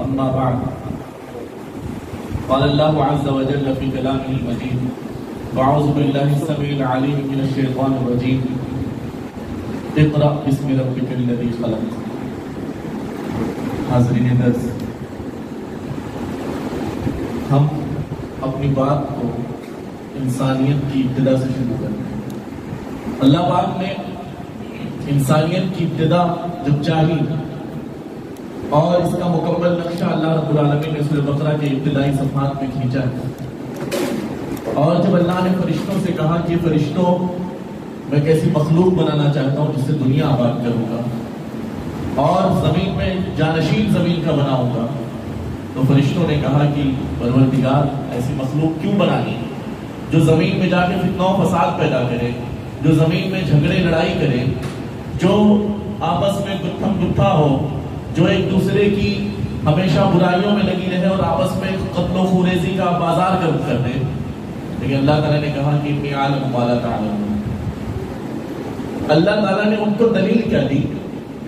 أما بعد قال الله عز وجل في كلامه المجيد وأعوذ بالله السميع العليم من الشيطان الرجيم اقرأ باسم ربك الذي خلق. حاضرین درس، ہم اپنی بات کو انسانیت کی ابتدا سے شروع کرتے ہیں. اللہ پاک نے انسانیت کی ابتدا جب چاہی اور اس کا مکمل نقشہ اللہ رب العالمین نے سورہ بقرہ کے ابتدائی صفحات میں کھینچا ہے. اور جب اللہ نے فرشتوں سے کہا کہ فرشتوں میں کیسی مخلوق بنانا چاہتا ہوں جس سے دنیا آباد کروں گا اور زمین میں جانشین زمین کا بناؤں گا، تو فرشتوں نے کہا کہ پروردگار ایسی مخلوق کیوں بنانی جو زمین میں جا کے فتنہ و فساد پیدا کرے، جو زمین میں جھگڑے لڑائی کرے، جو آپس میں گتھم گتھا ہو، جو ایک دوسرے کی ہمیشہ برائیوں میں لگی رہے اور آپس میں قتل و خوریزی کا بازار گرم کر دے. لیکن اللہ تعالیٰ نے کہا کہ انی اعلم ما لا تعلمون. اللہ تعالیٰ نے ان کو دلیل کیا دی؟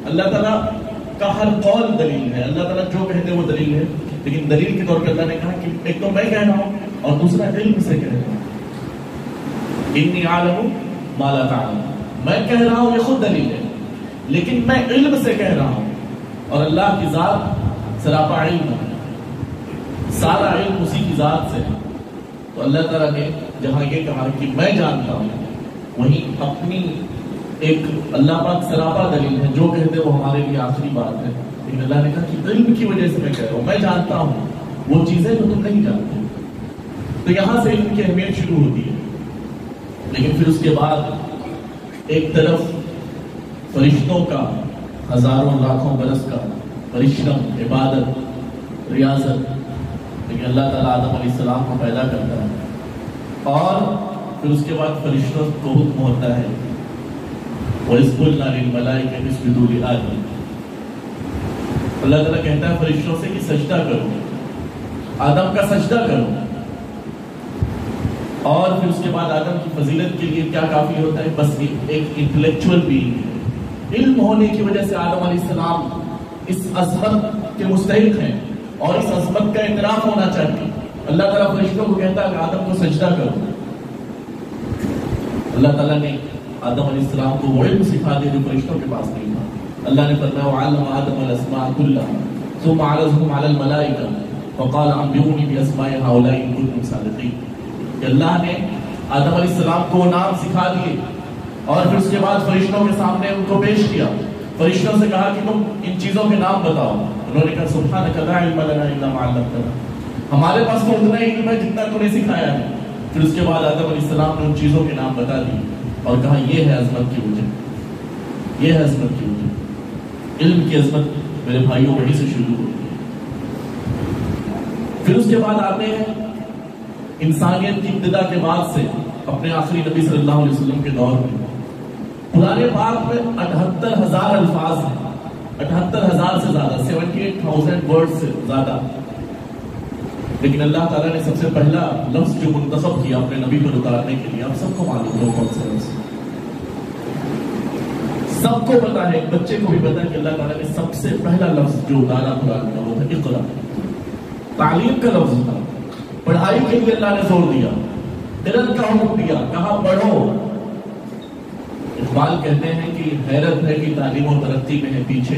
اللہ تعالیٰ کا ہر قول دلیل ہے، اللہ تعالیٰ جو کہتے ہیں وہ دلیل ہے، لیکن دلیل کے طور پہ اللہ نے کہا کہ ایک تو میں کہہ رہا ہوں اور دوسرا علم سے کہہ رہا ہوں. انی اعلم ما لا تعلمون، میں کہہ رہا ہوں یہ خود دلیل ہے، لیکن میں علم سے کہہ رہا ہوں. اور اللہ کی ذات سراپا علم ہے، سارا علم اسی کی ذات سے ہے. تو اللہ تعالیٰ نے جہاں یہ کہا کہ میں جانتا ہوں، وہیں اپنی ایک اللہ پاک سراپا دلیل ہے، جو کہتے وہ ہمارے لیے آخری بات ہے. لیکن اللہ نے کہا کہ علم کی وجہ سے میں کہہ رہا ہوں، میں جانتا ہوں وہ چیزیں جو تم نہیں جانتے. تو یہاں سے علم کی اہمیت شروع ہوتی ہے. لیکن پھر اس کے بعد ایک طرف فرشتوں کا ہزاروں لاکھوں برس کا پریشرم، عبادت، ریاضت، لیکن اللہ تعالیٰ آدم علیہ السلام کو پیدا کرتا ہے اور پھر اس کے بعد فرشتوں کو حکم ہوتا ہے وَإِذْ قُلْنَا لِلْمَلَائِكَةِ اسْجُدُوا لِآدَمَ. اللہ تعالیٰ کہتا ہے فرشتوں سے کہ سجدہ کرو، آدم کا سجدہ کرو. اور پھر اس کے بعد آدم کی فضیلت کے لیے کیا کافی ہوتا ہے؟ بس ایک انٹلیکچوئل بینگ ہے. علم ہونے کی وجہ سے آدم علیہ السلام اس عظمت کے مستحق ہیں اور اس عظمت کا اعتراف ہونا چاہیے. اللہ تعالیٰ فرشتوں کو کہتا ہے کہ آدم کو سجدہ کرو. اللہ تعالیٰ نے آدم علیہ السلام کو وہ علم سکھا دیا جو فرشتوں کے پاس نہیں تھا. اللہ نے فرمایا وَعَلَّمَ آدَمَ الْأَسْمَاءَ كُلَّهَا ثُمَّ عَرَضَهُمْ عَلَى الْمَلَائِكَةِ فَقَالَ أَنبِئُونِي بِأَسْمَاءِ هَؤُلَاءِ إِن كُنتُمْ صَادِقِينَ. کہ اللہ نے آدم علیہ السلام کو وہ نام سکھا دیے اور پھر اس کے بعد فرشتوں کے سامنے ان کو پیش کیا. فرشتوں سے کہا کہ تم ان چیزوں کے نام بتاؤ. انہوں نے کہا سبحانک لا علم لنا الا ما علمتنا، ہمارے پاس تو اتنا ہی علم ہے جتنا تم نے سکھایا ہے. پھر اس کے بعد آدم علیہ السلام نے ان چیزوں کے نام بتا دیے اور کہا یہ ہے عظمت کی وجہ، یہ ہے عظمت کی وجہ. علم کی عظمت میرے بھائیوں وہیں سے شروع ہوئی. پھر اس کے بعد آتے ہیں انسانیت کی ابتدا کے بعد سے اپنے آخری نبی صلی اللہ علیہ وسلم کے دور میں قرآن پاک میں 78,000 الفاظ ہیں، 78,000 سے زیادہ، 78,000 ورڈ سے زیادہ. لیکن اللہ تعالیٰ نے سب سے پہلا لفظ جو منتخب کیا اپنے نبی کو اتارنے کے لیے، آپ سب کو معلوم ہو کون سا لفظ، سب کو پتا ہے، ایک بچے کو بھی پتا ہے کہ اللہ تعالیٰ نے سب سے پہلا لفظ جو اتارا قرآن کا وہ تھا اقرا. تعلیم کا لفظ تھا، پڑھائی کے لیے اللہ نے زور دیا، قرأ کا حکم دیا، کہا پڑھو. اقبال کہتے ہیں کہ حیرت ہے کہ تعلیم و ترقی میں ہے پیچھے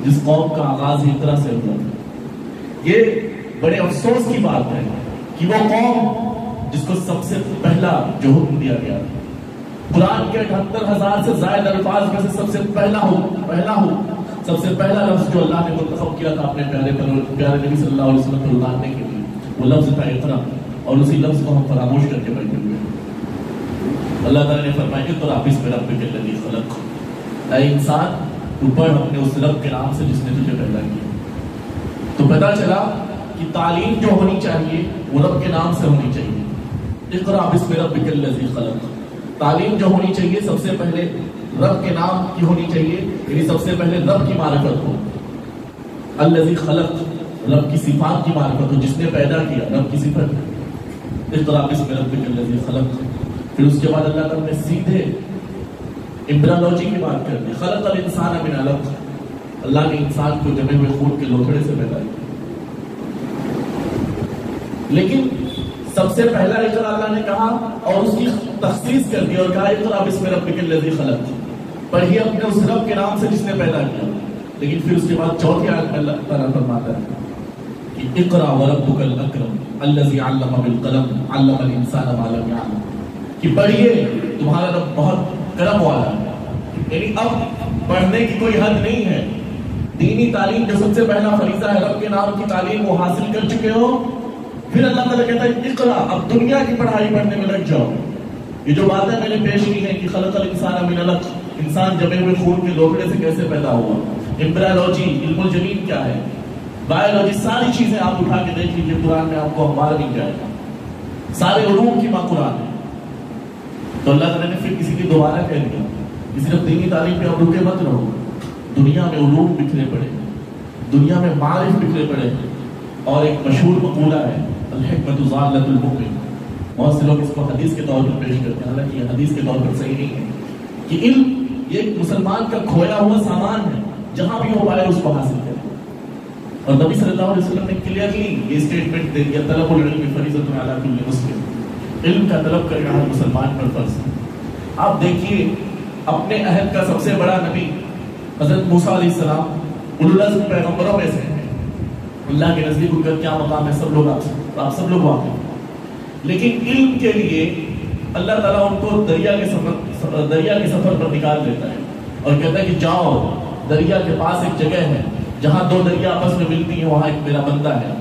جس قوم کا آغاز اقرا سے ہوا. یہ بڑے افسوس کی بات ہے کہ وہ قوم جس کو سب سے پہلا جو حکم دیا گیا قرآن کے 78,000 سے زائد الفاظ میں سے سب سے پہلا سب سے پہلا لفظ جو اللہ نے منتخب کیا تھا اپنے پیارے نبی صلی اللہ علیہ وسلم کو اتارنے کے لیے، وہ لفظ تھا اقرا. اور اسی لفظ کو ہم فراموش کر کے بیٹھے ہوئے ہیں. اللہ تعالیٰ نے فرمایا اقرا باسم ربک الذی خلق، اے انسان تو پڑھ اپنے اس رب کے نام سے جس نے تجھے پیدا کیا. تو پتہ چلا کہ تعلیم جو ہونی چاہیے وہ رب کے نام سے ہونی چاہیے. اقرا باسم ربک الذی خلق، تعلیم جو ہونی چاہیے سب سے پہلے رب کے نام کی ہونی چاہیے، یعنی سب سے پہلے رب کی معرفت ہو. الذی خلق، رب کی صفات کی معرفت ہو، جس نے پیدا کیا، رب کی صفت. اقرا باسم ربک الذی خلق. پھر اس کے بعد اللہ تعالیٰ نے سیدھے امبرالوجی کی بات کر دی. خلق الانسان من علق، اللہ نے انسان کو جمے ہوئے خون کے لوتھڑے سے پیدا کیا. لیکن سب سے پہلا اقرا اللہ نے کہا اور اس کی تخصیص کر دی اور کہا اقرا بسم ربک الذی خلق، پڑھیے اپنے اس رب کے نام سے جس نے پیدا کیا. لیکن پھر اس کے بعد چوتھی آیت میں اللہ تعالیٰ فرماتا ہے کہ اقرا وربک الاکرم الذی علم بالقلم علم الانسان ما لم یعلم، کہ پڑھیے تمہارا رب بہت کرم والا ہے. یعنی اب پڑھنے کی کوئی حد نہیں ہے. دینی تعلیم جو سب سے پہلا فریضہ ہے رب کے نام کی تعلیم وہ حاصل کر چکے ہو، پھر اللہ تعالیٰ کہتا ہے اقرا، اب دنیا کی پڑھائی پڑھنے میں لگ جاؤ. یہ جو باتیں میں نے پیش کی ہیں کہ خلق الانسان من علق، انسان جمے ہوئے خون کے لوکڑے سے کیسے پیدا ہوا، امبرالوجی علم الجنین کیا ہے، بایولوجی، ساری چیزیں آپ اٹھا کے دیکھ لیجیے قرآن میں آپ کو ہمارا نہیں جائے گا. سارے علوم کی ماں قرآن ہے. تو اللہ تعالیٰ نے پھر کسی کی دوبارہ کہہ دیا کہ صرف دینی تعلیم پہ اب رکے مت رہو، دنیا میں علوم بکھرے پڑے، دنیا میں معارف بکھرے پڑے. اور ایک مشہور مقولہ ہے الحکمت ضالۃ المؤمن، بہت سے لوگ اس کو حدیث کے طور پر پیش کرتے ہیں، حالانکہ یہ حدیث کے طور پر صحیح نہیں ہے، کہ علم یہ ایک مسلمان کا کھویا ہوا سامان ہے، جہاں بھی وہ پائے اس کو حاصل کرے. اور نبی صلی اللہ علیہ وسلم نے کلیئرلی یہ اسٹیٹمنٹ دے دیا طلب العلم فریضۃ علی کل مسلم، علم کا طلب کرنا ہر مسلمان پر فرض ہے. آپ دیکھیے اپنے عہد کا سب سے بڑا نبی حضرت موسیٰ علیہ السلام اولو العزم پیغمبروں میں سے ہیں، اللہ کے نزدیک ان کا کیا مقام ہے سب لوگ آپ سب لوگ واقع. لیکن علم کے لیے اللہ تعالیٰ ان کو دریا کے سفر پر نکال دیتا ہے اور کہتا ہے کہ جاؤ دریا کے پاس ایک جگہ ہے جہاں دو دریا آپس میں ملتی ہیں، وہاں ایک میرا بندہ ہے،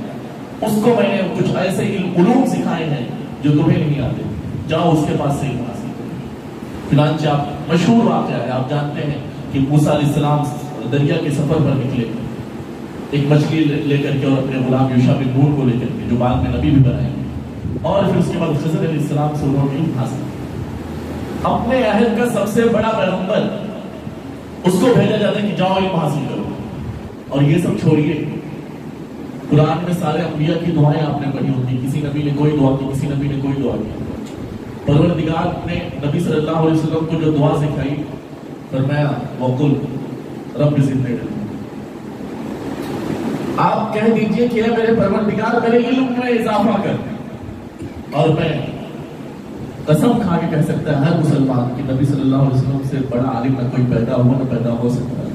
اس کو میں نے کچھ ایسے علوم سکھائے ہیں جو تمہیں نہیں آتے، جاؤ اس کے پاس سے علم حاصل کرو. چنانچہ آپ مشہور واقعہ ہے، آپ جانتے ہیں کہ موسیٰ علیہ السلام دریا کے سفر پر نکلے ایک مچھلی لے کر کے اور اپنے غلام یوشع بن نون کو لے کر کے جو بعد میں نبی بھی بنائے گے، اور پھر اس کے بعد خضر علیہ السلام سے انہوں نے علم حاصل. اپنے عہد کا سب سے بڑا پیغمبر اس کو بھیجا جاتا ہے کہ جاؤ علم حاصل کرو. اور یہ سب چھوڑیے، قرآن میں سارے انبیاء کی دعائیں آپ نے پڑھی ہوتی، کسی نبی نے کوئی دعا کی، کسی نبی نے کوئی دعا کی. پروردگار نے نبی صلی اللہ علیہ وسلم کو جو دعا سکھائی فرمایا وقل رب زدنی علما، آپ کہہ دیجئے کہ اے میرے پروردگار میرے علم میں اضافہ کر. اور میں قسم کھا کے کہہ سکتا ہے ہر مسلمان کہ نبی صلی اللہ علیہ وسلم سے بڑا عالم نہ کوئی پیدا ہوا نہ پیدا ہو سکتا ہے.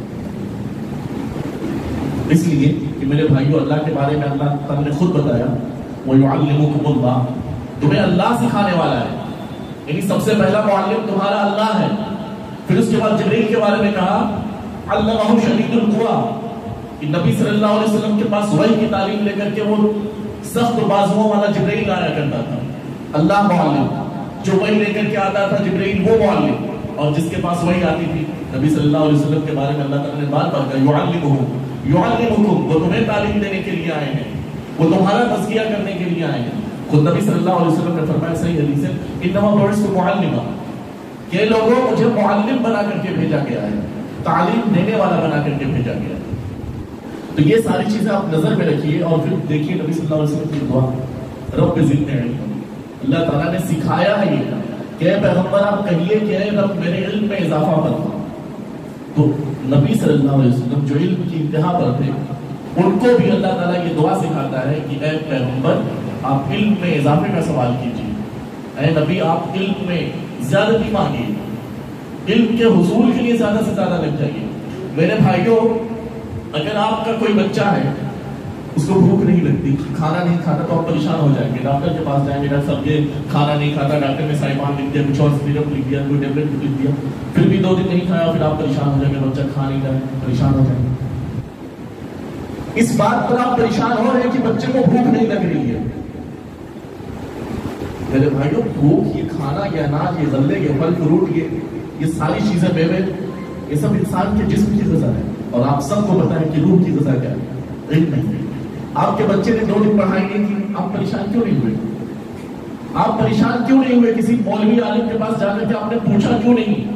اس لیے کہ میرے بھائیوں اللہ کے بارے میں اللہ تعالیٰ نے خود بتایا وَيُعَلِّمُكُمُ اللَّهُ، تمہیں اللہ سکھانے والا ہے، یعنی سب سے پہلا معلم تمہارا اللہ ہے. پھر اس کے بعد جبریل کے بارے میں کہا علمہ شدید القویٰ، کہ نبی صلی اللہ علیہ وسلم کے پاس وحی کی تعلیم لے کر کے وہ سخت بازوؤں والا جبریل آیا کرتا تھا. اللہ معلم، جو وحی لے کر کے آتا تھا جبریل وہ معلم، اور جس کے پاس وحی آتی تھی نبی صلی اللہ علیہ وسلم کے بارے میں اللہ تعالیٰ نے بار بار کہا یعلمکم، وہ تمہیں تعلیم دینے کے لیے آئے ہیں، وہ تمہارا تزکیہ کرنے کے لیے آئے ہیں. خود نبی صلی اللہ علیہ وسلم نے فرمایا صحیح حدیث ہے انما بعثت معلما، کہ لوگوں مجھے معلم بنا کر کے بھیجا گیا ہے، تعلیم دینے والا بنا کر کے بھیجا گیا ہے. تو یہ ساری چیزیں آپ نظر میں رکھیے اور پھر دیکھیے نبی صلی اللہ علیہ وسلم کی دعا رب زدنی علما. اللہ تعالیٰ نے سکھایا ہے یہ کہ اے پیغمبر آپ کہیے کہ اے رب میرے علم میں اضافہ فرما. تو نبی صلی اللہ علیہ وسلم جو علم کی انتہا پر تھے ان کو بھی اللہ تعالیٰ یہ دعا سکھاتا ہے کہ اے پیغمبر آپ علم میں اضافے کا سوال کیجیے، اے نبی آپ علم میں زیادتی مانگیے، علم کے حصول کے لیے زیادہ سے زیادہ لگ جائیے. میرے بھائیوں اگر آپ کا کوئی بچہ ہے اس کو بھوک نہیں لگتی، کھانا نہیں کھاتا تو آپ پریشان ہو جائیں گے، ڈاکٹر کے پاس جائیں گے، ڈاکٹر صاحب یہ کھانا نہیں کھاتا، ڈاکٹر نے سائمان لکھ دیا، کچھ اور سیرپ لکھ دیا، کوئی ٹیبلٹ لکھ دیا، پھر بھی 2 دن نہیں کھایا، پھر آپ پریشان ہو جائیں گے، بچہ کھا نہیں جائے، پریشان ہو جائیں گے. اس بات پر آپ پریشان ہو رہے ہیں کہ بچے کو بھوک نہیں لگ رہی ہے. میرے بھائیوں بھوک، یہ کھانا، یہ اناج، یہ غلے، یہ پھل فروٹ، یہ ساری چیزیں میوے، یہ سب انسان کے جسم کی غذا ہے. اور آپ سب کو پتا ہے کہ روح کی غذا کیا ہے، علم نہیں. آپ کے بچے نے 2 دن پڑھائی نہیں کی، آپ پریشان کیوں نہیں ہوئے؟ آپ پریشان کیوں نہیں ہوئے؟ کسی مولوی عالم کے پاس جا کر کے آپ نے پوچھا کیوں نہیں؟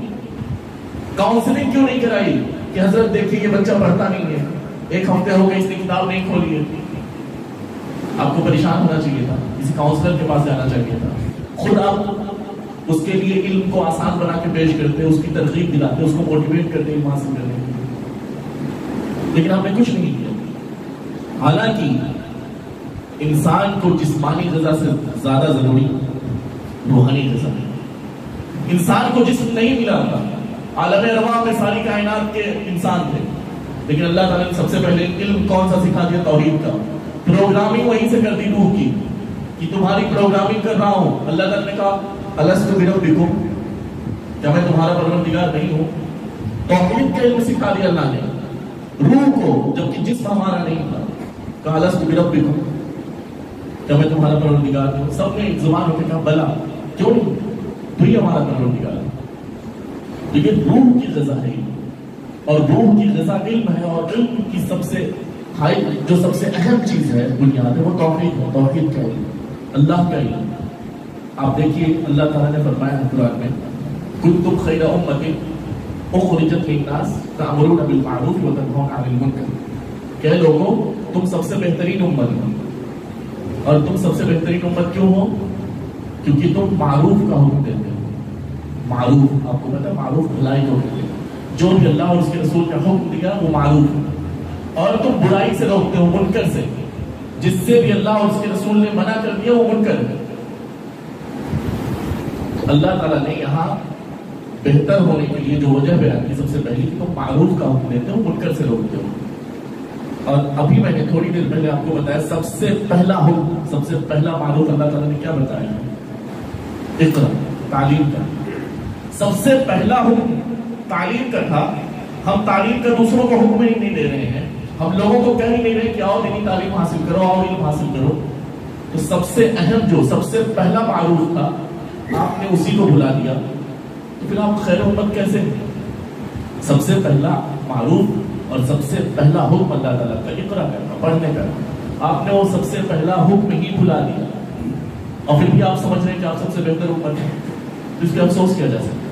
کاؤنسلنگ کیوں نہیں کرائی کہ حضرت دیکھیے یہ بچہ پڑھتا نہیں ہے، 1 ہفتے ہو گئے اس نے کتاب نہیں کھولی ہے. آپ کو پریشان ہونا چاہیے تھا، کسی کاؤنسلر کے پاس جانا چاہیے تھا. خود آپ اس کے لیے علم کو آسان بنا کے پیش کرتے، اس کی ترغیب دلاتے، اس کو موٹیویٹ کرتے علم حاصل کرنے کے لیے. لیکن آپ نے کچھ نہیں کیا. حالانکہ انسان کو جسمانی غذا سے زیادہ ضروری روحانی غذا ہے. انسان کو جسم نہیں ملا تھا، عالم ارواح میں ساری کائنات کے انسان تھے، لیکن اللہ تعالیٰ نے سب سے پہلے علم کون سا سکھا دیا؟ توحید کا. پروگرامنگ وہیں سے کر دی روح کی کہ تمہاری پروگرامنگ کر رہا ہوں. اللہ تعالیٰ نے کہا الست بربکم، کیا میں تمہارا پروردگار نہیں ہوں؟ توحید کا علم سکھا دیا اللہ نے روح کو، جبکہ جسم ہمارا نہیں تھا. کہا الست بربکم، کیا میں تمہارا پروردگار نہیں ہوں؟ سب نے ایک زبان ہو کے کہا بلا، کیوں نہیں، تو ہی ہمارا پروردگار ہے. لیکن روح کی غذا ہے، اور روح کی غذا علم ہے، اور علم کی سب سے ہائی جو سب سے اہم چیز ہے، بنیاد ہے، وہ توحید ہے. توحید کا علم، اللہ کا علم. آپ دیکھیے اللہ تعالیٰ نے فرمایا ہے قرآن میں کنتم خیر امۃ اخرجت للناس تأمرون بالمعروف وتنہون عن المنکر. کہ لوگوں تم سب سے بہترین امت ہو، اور تم سب سے بہترین امت کیوں ہو؟ کیونکہ تم معروف کا حکم دیتے ہو. معروف آپ کو پتا ہے، معروف بھلائی کو کہتے ہیں. جو بھی اللہ اور اس کے رسول کا حکم دیا وہ معروف ہے. اور تم برائی سے روکتے ہو، منکر سے. جس سے بھی اللہ اور اس کے رسول نے منع کر دیا وہ منکر ہے. اللہ تعالیٰ نے یہاں بہتر ہونے کے لیے جو وجہ بیان کی سب سے پہلی کہ تم معروف کا حکم دیتے ہو، منکر سے روکتے ہو. اور ابھی میں نے تھوڑی دیر پہلے آپ کو بتایا سب سے پہلا حکم، سب سے پہلا معروف اللہ تعالیٰ نے کیا بتایا؟ اقرا، تعلیم کا. سب سے پہلا حکم تعلیم کا تھا. ہم تعلیم کا دوسروں کو حکم ہی نہیں دے رہے ہیں، ہم لوگوں کو کہہ ہی نہیں رہے کہ آؤ دینی تعلیم حاصل کرو، آؤ علم حاصل کرو. تو سب سے اہم جو سب سے پہلا معروف تھا آپ نے اسی کو بھلا دیا، تو پھر آپ خیر امت کیسے؟ سب سے پہلا معروف اور سب سے پہلا حکم اللہ تعالیٰ کا اقرا کرنا، پڑھنے کا، آپ نے وہ سب سے پہلا حکم ہی بھلا دیا. اور پھر بھی آپ سمجھ رہے ہیں کہ آپ سب سے بہتر امت ہیں، تو اس پہ افسوس کیا جا سکتا ہے.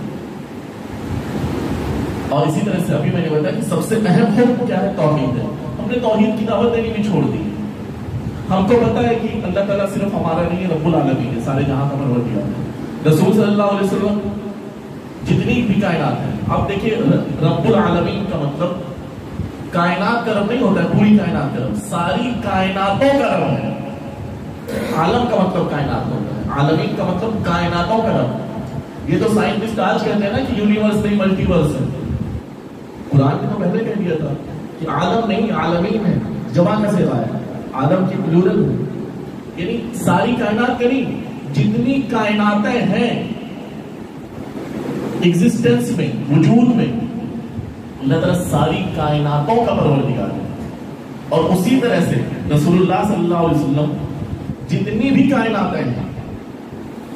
اور اسی طرح سے ابھی میں نے بتایا کہ سب سے اہم حکم کیا ہے؟ توحید ہے. ہم نے توحید کی دعوت دینی بھی چھوڑ دی. ہم کو پتا ہے کہ اللہ تعالیٰ صرف ہمارا نہیں ہے، رب العالمین ہے، سارے جہاں کا پروردگار ہے. رسول صلی اللہ علیہ وسلم جتنی بھی کائنات ہے، آپ دیکھیے رب العالمین کا مطلب کائنات کا رب نہیں ہوتا ہے، پوری کائنات کا رب، ساری کائناتوں کا رب ہے. عالم کا مطلب کائنات ہوتا ہے، عالمین کا مطلب کائناتوں کا رب. یہ تو سائنٹسٹ آج کہتے ہیں نا کہ یونیورس نہیں ملٹی ورس ہے. قرآن نے تو پہلے کہہ دیا تھا کہ عالم نہیں عالمین ہے. جمع کیسے ہوا ہے؟ عالم کی پلورل ہے، یعنی ساری کائنات کا نہیں، جتنی کائناتیں ہیں ایگزسٹنس میں، وجود میں، اللہ تعالیٰ ساری کائناتوں کا پروردگار ہے. اور اسی طرح سے رسول اللہ صلی اللہ علیہ وسلم جتنی بھی کائناتیں ہیں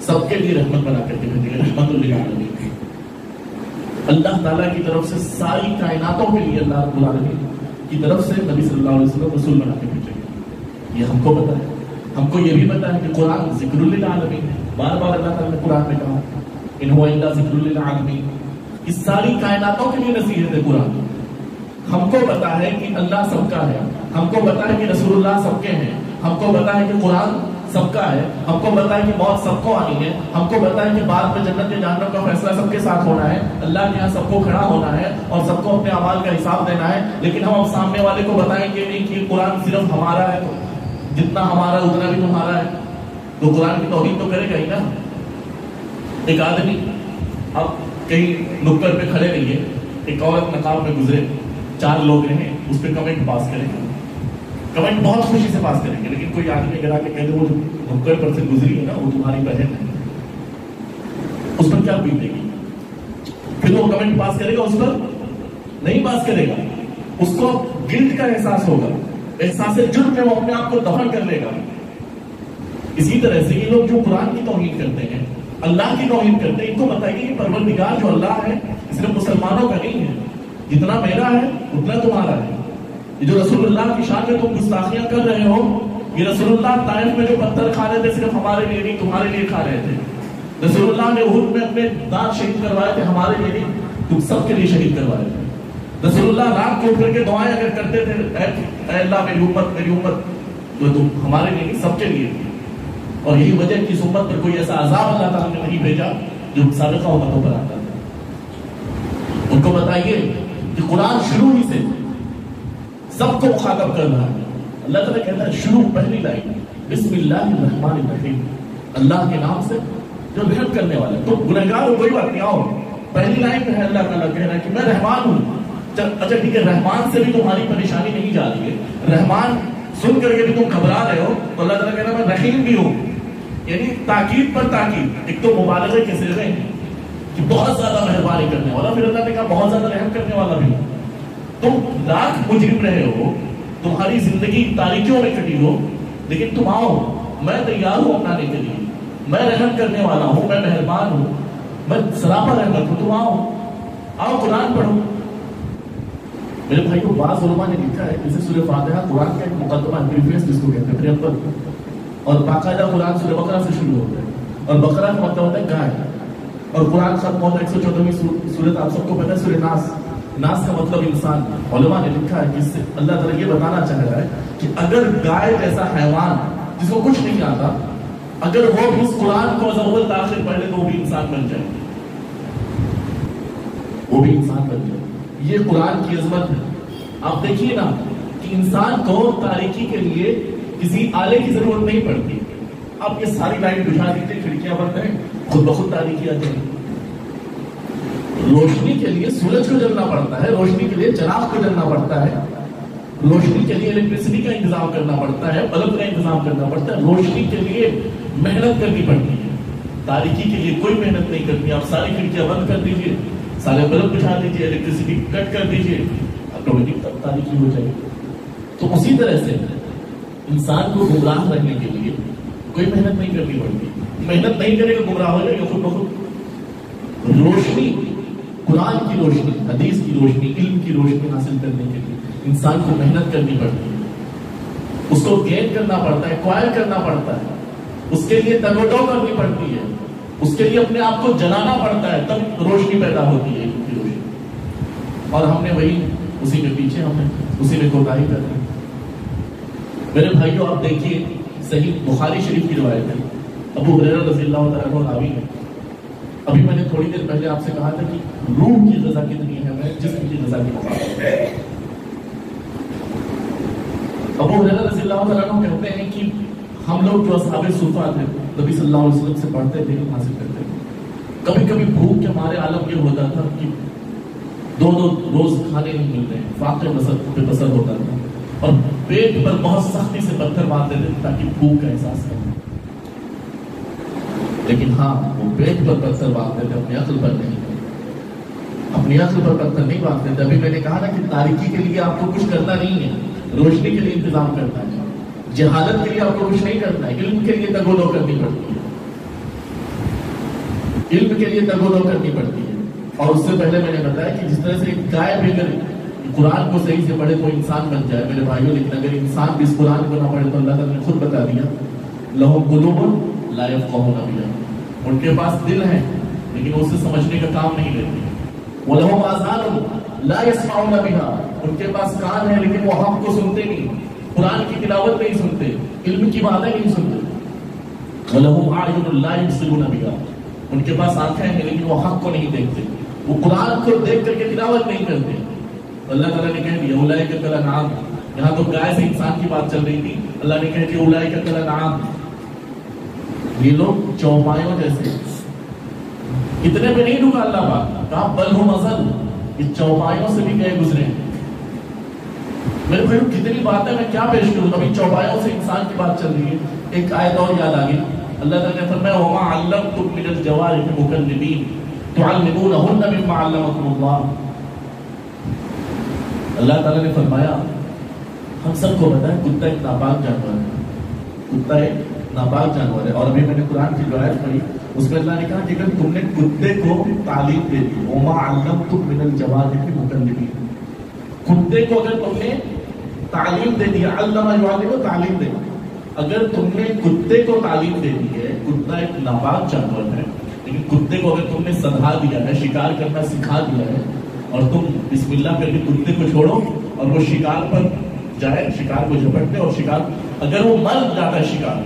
سب کے لیے رحمت بنا کر کے بھیجے، رحمت للعالمین. اللہ تعالیٰ کی طرف سے ساری کائناتوں کے لیے اللہ رب العالمین کی طرف سے نبی صلی اللہ علیہ وسلم رسول بنا کے بھیجے گئے. یہ ہم کو پتا ہے. ہم کو یہ بھی پتا ہے کہ قرآن ذکر للعالمین ہے. بار بار اللہ تعالیٰ نے قرآن میں کہا ان هو الا ذکر للعالمین. اس ساری کائناتوں کے لیے نصیحت ہے قرآن. ہم کو پتا ہے کہ اللہ سب کا ہے، ہم کو پتا ہے کہ رسول اللہ سب کے ہیں، ہم کو پتا ہے کہ قرآن سب کا ہے، ہم کو پتا ہے کہ موت سب کو آنی ہے، ہم کو پتا ہے کہ بعد میں جنت یا جہنم کا فیصلہ سب کے ساتھ ہونا ہے، اللہ کے یہاں سب کو کھڑا ہونا ہے اور سب کو اپنے اعمال کا حساب دینا ہے. لیکن ہم اب سامنے والے کو بتائیں گے نہیں کہ قرآن صرف ہمارا ہے، جتنا ہمارا اتنا بھی تمہارا ہے. تو قرآن کی توہین تو کرے گا ہی نا. ایک آدمی اب کہیں نکڑ پہ کھڑے رہیے، ایک عورت نقاب میں گزرے، 4 لوگ رہیں، اس پہ کمنٹ پاس کریں گے، کمنٹ بہت خوشی سے پاس کریں گے. لیکن کوئی آدمی اگر آ کے کہہ دے وہ نکڑ پر سے گزری ہے نا، وہ تمہاری بہن ہے، اس پر کیا بیتے گی؟ پھر وہ کمنٹ پاس کرے گا، اس پر نہیں پاس کرے گا. اس کو گلٹ کا احساس ہوگا، احساس جرم میں وہ اپنے آپ کو دفن کر لے گا. اسی طرح سے یہ لوگ جو قرآن کی توہین کرتے ہیں، اللہ کی توہین کرتے ہیں، ان کو بتائیے کہ پروردگار جو اللہ ہے صرف مسلمانوں کا نہیں ہے. جتنا میرا ہے اتنا تمہارا ہے. یہ جو رسول اللہ کی شان میں تم گستاخیاں کر رہے ہو، یہ رسول اللہ طائف میں جو پتھر کھا رہے تھے صرف ہمارے لیے نہیں تمہارے لیے کھا رہے تھے. رسول اللہ نے احد میں اپنے دانت شہید کروائے تھے، ہمارے لیے نہیں تم سب کے لیے شہید کروائے تھے. رسول اللہ رات کو اٹھ کر کے دعائیں اگر کرتے تھے اے اللہ میری امت، تو تم ہمارے لیے نہیں سب کے لیے. اور یہی وجہ کہ اس امت پر کوئی ایسا عذاب اللہ تعالیٰ نے نہیں بھیجا جو سابقہ امتوں پر آتا تھا. ان کو بتائیے کہ قرآن شروع ہی سے سب کو مخاطب کر رہا ہے. اللہ تعالیٰ کہتا ہے شروع پہلی لائن بسم اللہ الرحمن الرحیم، اللہ کے نام سے جو رحم کرنے والا ہے. تو گنہگار ہو کوئی بات نہیں، آؤ پہلی لائن میں ہے اللہ تعالیٰ کہہ رہا ہے کہ میں رحمان ہوں. اچھا ٹھیک ہے، رحمان سے بھی تمہاری پریشانی نہیں جا رہی ہے، رحمان سن کر کے بھی تم گھبرا رہے ہو، تو اللہ تعالیٰ کہہ رہا ہے میں رحیم بھی ہوں. یعنی تاکید پر تاکید. ایک تو مبالغے کے صیغے ہیں کہ بہت زیادہ مہربانی کرنے والا، پھر اللہ نے کہا بہت زیادہ رحم کرنے والا بھی. تم لاکھ مجرم رہے ہو، تمہاری زندگی تاریکیوں میں کٹی ہو، لیکن تم آؤ، میں تیار ہوں اپنانے کے لیے، میں رحم کرنے والا ہوں، میں مہربان ہوں، میں سراپا رحمت ہوں. تم آؤ قرآن پڑھو. میرے بھائی کو بعض علماء نے لکھا ہے جیسے سورہ فاتحہ قرآن کا ایک مقدمہ پریفیس جس کو کہتے ہیں پریمبل، اور باقاعدہ قرآن سورہ بقرہ سے شروع ہوتا ہے، اور بقرہ کا مطلب ہوتا ہے گائے، اور قرآن ختم ہوتا ہے 114ویں سورت. آپ سب کو پتہ ہے سورہ ناس، ناس کا مطلب انسان. علماء نے لکھا ہے جس سے اللہ تعالیٰ یہ بتانا چاہ رہا ہے کہ اگر گائے جیسا حیوان جس کو کچھ نہیں آتا، اگر وہ بھی اس قرآن کو اول تاخیر پڑھ لے تو وہ بھی انسان بن جائے، وہ بھی انسان بن جائے. یہ قرآن کی عظمت ہے. آپ دیکھیے نا کہ انسان کو تاریکی کے لیے کسی آلے کی ضرورت نہیں پڑتی. آپ یہ ساری لائٹ بجھا دیتے، کھڑکیاں بند کریں، خود بخود تاریکی آ جائے. روشنی کے لیے سورج کو جلنا پڑتا ہے، روشنی کے لیے چراغ کو جلنا پڑتا ہے، روشنی کے لیے الیکٹریسٹی کا انتظام کرنا پڑتا ہے، بلب کا انتظام کرنا پڑتا ہے، روشنی کے لیے محنت کرنی پڑتی ہے. تاریکی کے لیے کوئی محنت نہیں کرتی. آپ ساری کھڑکیاں بند کر دیجیے، سارے بلب بچھا دیجیے، الیکٹریسٹی کٹ کر دیجیے، آٹومیٹک تاریکی ہو جائے. تو اسی طرح سے انسان کو گمراہ رہنے کے لیے کوئی محنت نہیں کرنی پڑتی. محنت نہیں کرے گا گمراہ ہو جائے گا خود بخود. روشنی، قرآن کی روشنی، حدیث کی روشنی، علم کی روشنی حاصل کرنے کے لیے انسان کو محنت کرنی پڑتی ہے، اس کو گین کرنا پڑتا ہے، ایکوائر کرنا پڑتا ہے، اس کے لیے تگوٹو کرنی پڑتی ہے، اس کے لیے اپنے آپ کو جلانا پڑتا ہے، تب روشنی پیدا ہوتی ہے علم کی روشنی. اور ہم نے وہی اسی میں پیچھے، ہم نے اسی میں کوتاہی کر دی. میرے بھائیو آپ دیکھیے صحیح بخاری شریف کی روایت ہے، ابو ہریرہ رضی اللہ تعالیٰ عنہ راوی ہے. ابھی میں نے تھوڑی دیر پہلے آپ سے کہا تھا کہ روح کی غذا کتنی ہے، میں جسم کی غذا کی مقابلے. ابو ہریرہ رضی اللہ تعالیٰ عنہ کہتے ہیں کہ ہم لوگ جو اصحاب صفہ تھے نبی صلی اللہ علیہ وسلم سے پڑھتے تھے، علم حاصل کرتے تھے. کبھی کبھی بھوک کے مارے عالم یہ ہوتا تھا کہ 2 روز کھانے نہیں ملتے ہیں، فاقے پہ بسر ہوتا تھا، اور پیٹ پر بہت سختی سے پتھر باندھ دیتے تھے تاکہ بھوک کا احساس کریں. لیکن ہاں وہ پیٹ پر پتھر باندھتے تھے، اپنی عقل پر نہیں، اپنی عقل پر پتھر نہیں باندھتے تھے. ابھی میں نے کہا نا کہ تاریکی کے لیے آپ کو کچھ کرنا نہیں ہے، روشنی کے لیے انتظام کرنا ہے. جہالت کے لیے آپ کو کچھ نہیں کرنا ہے، علم کے لیے تگودو کرنی پڑتی ہے، علم کے لیے تگودو کرنی پڑتی ہے. اور اس سے پہلے میں نے بتایا کہ جس طرح سے ایک گائے بھی اگر قرآن کو صحیح سے پڑھے تو انسان بن جائے میرے بھائیوں، لیکن اگر انسان بھی اس قرآن کو نہ پڑھے تو اللہ تعالیٰ نے خود بتا دیا لَهُمْ قُلُوبٌ لَا يَفْقَهُونَ بِهَا، ان کے پاس دل ہے لیکن اسے سمجھنے کا کام نہیں لیتے. وَلَهُمْ آذَانٌ لَا يَسْمَعُونَ بِهَا، ان کے پاس کان ہے لیکن وہ حق کو سنتے نہیں، قرآن کی تلاوت نہیں سنتے، علم کی باتیں نہیں سنتے. وَلَهُمْ أَعْيُنٌ لَا يُبْصِرُونَ بِهَا، ان کے پاس آنکھیں ہیں لیکن وہ حق کو نہیں دیکھتے، وہ قرآن کو دیکھ کر کے تلاوت نہیں کرتے. اللہ تعالیٰ نے کہہ دیا اولئک کالانعام، یہاں تو گائے سے انسان کی بات چل رہی تھی، اللہ نے کہہ دیا اولئک کالانعام، یہ لوگ چوپایوں جیسے. اتنے پہ نہیں رکا اللہ پاک، کہا بل ہم اضل، یہ چوپایوں سے بھی گئے گزرے. میرے بھائی کتنی باتیں میں کیا پیش کروں، ابھی چوپایوں سے انسان کی بات چل رہی ہے. ایک آیت اور یاد آ گئی، اللہ تعالیٰ نے فرمایا وما علمتم من الجوارح مکلبین تعلمونہن مما علمکم اللہ. اللہ تعالیٰ نے فرمایا ہم سب کو پتا ہے کتا ایک ناپاک جانور ہے، کتا ایک ناپاک جانور ہے. اور ابھی میں نے قرآن کی جو آیت پڑھی اس میں اللہ نے کہا کہ اگر تم نے کتے کو تعلیم دے دی، وما علمتم من الجوارح مکلبین، کتے کو اگر تم نے تعلیم دے دیا، علم یعلم تعلیم دے دی، اگر تم نے کتے کو تعلیم دے دی ہے، کتا ایک ناپاک جانور ہے لیکن کتے کو اگر تم نے سدھا دیا ہے، شکار کرنا سکھا دیا ہے، اور تم بسم اللہ کر کے کتے کو چھوڑو اور وہ شکار پر جائے، شکار کو جھپٹتے، اور شکار اگر وہ مر جاتا ہے شکار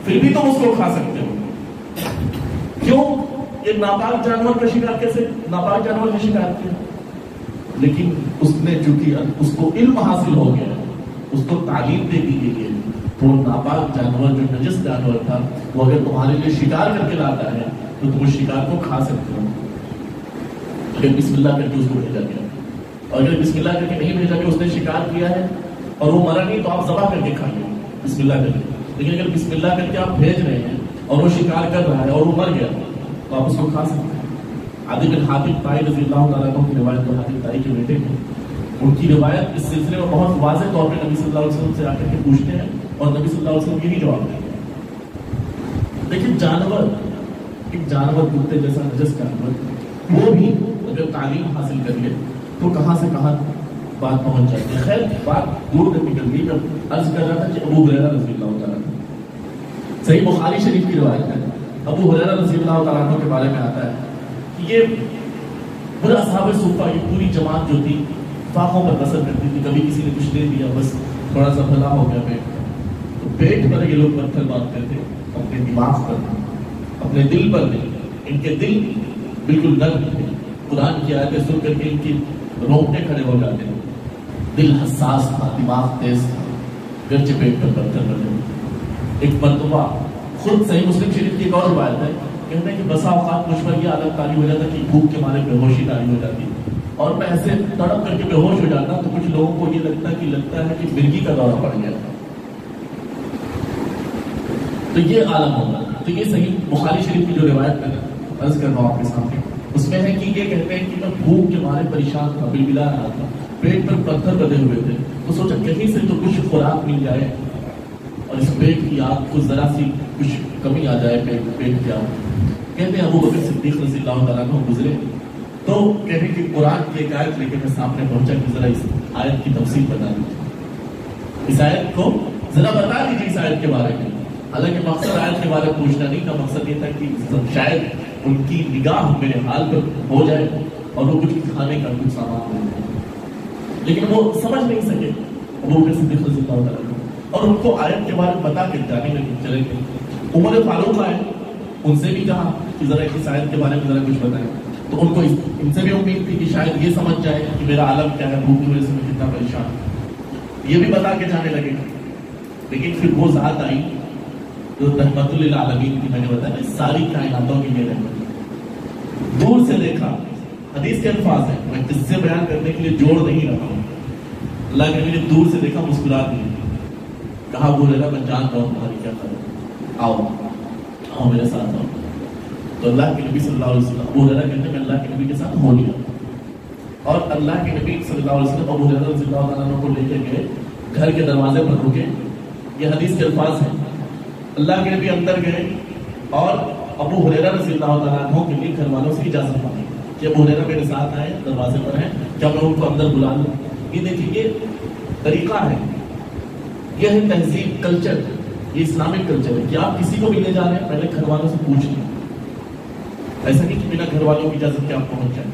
پھر بھی تم اس کو کھا سکتے ہو. کیوں؟ ایک ناپاک جانور کا شکار کیسے ناپاک جانور کا شکار کیا؟ لیکن اس نے چونکہ اس کو علم حاصل ہو گیا، اس کو تعلیم دے دی گئی ہے تو وہ ناپاک جانور جو نجس جانور تھا وہ اگر تمہارے لیے شکار کر کے لاتا ہے تو تم اس شکار کو کھا سکتے ہو اگر بسم اللہ کر کے اس کو بھیجا گیا، اور اگر بسم اللہ کر کے نہیں بھیجا گیا، اس نے شکار کیا ہے اور وہ مرا نہیں تو آپ ذبح کر کے کھائیں گے بسم اللہ کر کے، لیکن اگر بسم اللہ کر کے آپ بھیج رہے ہیں اور وہ شکار کر رہا ہے اور وہ مر گیا تو آپ اس کو کھا سکتے ہیں۔ عدی بن حاتم طائی رضی اللہ تعالیٰ عنہ کی روایت تو حاتم طائی کے بیٹے ہیں، ان کی روایت اس سلسلے میں بہت واضح طور پہ نبی صلی اللہ علیہ وسلم سے آ کر کے پوچھتے ہیں اور نبی صلی اللہ علیہ وسلم یہی جواب دیتے ہیں۔ لیکن جانور، ایک جانور کتے جیسا نجس جانور، وہ بھی اگر تعلیم حاصل کر لے تو کہاں سے کہاں بات پہنچ جاتی ہے۔ خیر بات دور تک نکل گئی، جب عرض کر رہا تھا کہ ابو ہریرہ رضی اللہ تعالیٰ عنہ، صحیح بخاری شریف کی روایت ہے، ابو ہریرہ رضی اللہ تعالیٰ عنہ کے بارے میں آتا ہے کہ یہ پورا اصحاب صفہ، یہ پوری جماعت جو تھی فاقوں پر بسر کرتی تھی، کبھی کسی نے کچھ دے دیا بس تھوڑا سا بھلا ہو گیا پیٹ، تو پیٹ پر یہ لوگ پتھر باندھتے تھے، اپنے دماغ پر، اپنے دل پر نہیں، ان کے دل بالکل نرم تھے، قرآن کی آیتیں سن کر کے ان کی رونگٹے کھڑے ہو جاتے تھے، دل حساس تھا، دماغ تیز تھا، گرچہ پیٹ پر پتھر بنے۔ ایک مرتبہ خود صحیح مسلم شریف کی ایک اور روایت ہے، کہتے ہیں کہ بسا اوقات مجھ پر یہ عادت طاری ہو جاتا کہ بھوک کے مارے بے ہوشی طاری ہو جاتی اور میں ایسے تڑپ کر کے بے ہوش ہو جاتا تو کچھ لوگوں کو یہ لگتا ہے کہ مرگی کا دورہ پڑ گیا، تو یہ عالم ہوگا۔ تو یہ صحیح بخاری شریف کی جو روایت میں عرض کر رہا ہوں آپ کے سامنے، اس میں ہے کہ یہ کہتے ہیں کہ میں بھوک کے مارے پریشان تھا، بلبلا رہا تھا، پیٹ پر پتھر بدے ہوئے تھے، تو سوچا کہیں سے تو کچھ خوراک مل جائے اور اس پیٹ کی آگ کو ذرا سی کچھ کمی آ جائے پیٹ کی آگ۔ کہتے ہیں ابو بکر صدیق رضی اللہ تعالیٰ عنہ گزرے تو کہتے ہیں کہ قرآن کی ایک آیت لے کے میں سامنے پہنچا کہ ذرا اس آیت کی تفصیل بتا دیجیے، اس آیت کو ذرا بتا دیجیے اس آیت کے بارے میں۔ حالانکہ مقصد آیت کے بارے میں پوچھنا نہیں تھا، مقصد یہ تھا کہ شاید ان کی نگاہ میرے حال پر ہو جائے اور وہ کچھ کھانے کا کچھ سامان ہو جائے، لیکن وہ سمجھ نہیں سکے ابو بکر صدیق رضی اللہ تعالیٰ عنہ، اور ان کو آیت کے بارے میں بتا کے جانے لگے چلے گئے۔ عمر فاروق آئے، ان سے بھی کہا کہ ذرا اس آیت کے بارے میں ذرا کچھ بتائیں، تو ان کو ان سے بھی امید تھی کہ شاید یہ سمجھ جائے کہ میرا عالم کیا ہے، بھوک کی وجہ سے میں کتنا پریشان ہوں، یہ بھی بتا کے جانے لگے۔ لیکن پھر وہ ذات آئی جو رحمت للعالمین کی، میں نے بتایا ساری کائناتوں کی یہ رحمت، دور سے دیکھا، حدیث کے الفاظ ہیں، میں قصے بیان کرنے کے لیے جوڑ نہیں رہا ہوں، اللہ کے نبی نے دور سے دیکھا، مسکرا دی، کہا ابو ہریرہ میں جانتا ہوں تمہاری کیا خبر، آؤ میرے ساتھ آؤ۔ تو اللہ کے نبی صلی اللہ علیہ وسلم، ابو ہریرہ کہتے ہیں میں اللہ کے نبی کے ساتھ ہو لیا، اور اللہ کے نبی صلی اللہ علیہ وسلم ابو ہریرہ رضی اللہ عنہ کو لے کے گئے، گھر کے دروازے پر رکے، یہ حدیث کے الفاظ ہیں، اللہ کے نبی اندر گئے اور ابو ہریرہ رضی اللہ تعالیٰ عنہ کے لیے گھر والوں سے اجازت مانگی کہ ابو ہریرہ میرے ساتھ آئے، دروازے پر ہیں، کیا میں ان کو اندر بلا لوں؟ یہ دیکھیے یہ طریقہ ہے، یہ ہے تہذیب، کلچر، یہ اسلامک کلچر ہے کہ آپ کسی کو بھی لے جا رہے ہیں پہلے گھر والوں سے پوچھ لیں، ایسا نہیں کہ بنا گھر والوں کی اجازت کے آپ پہنچ جائیں۔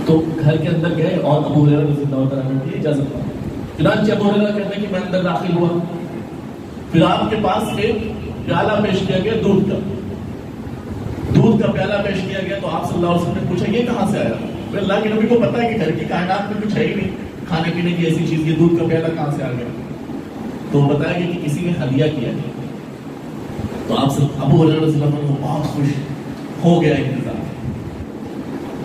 تو گھر کے اندر گئے اور ابو ہریرہ رضی اللہ تعالیٰ عنہ کی اجازت مانگی، چنانچہ ابو ہریرہ کہتے ہیں کہ میں اندر داخل ہوا، پھر آپ کے پاس ایک پیالہ پیش کیا گیا دودھ کا پیالہ پیش کیا گیا، تو آپ صلی اللہ علیہ وسلم نے پوچھا یہ کہاں سے آیا؟ پھر اللہ کے نبی کو پتا ہے کہ گھر کی کائنات میں کچھ ہے ہی نہیں کھانے پینے کی ایسی چیز، یہ دودھ کا پیالہ کہاں سے آ گیا؟ تو بتایا گیا کہ کسی نے ہدیہ کیا ہے۔ تو آپ ابو ہریرہ رضی اللہ عنہ بہت خوش ہو گیا انتظار،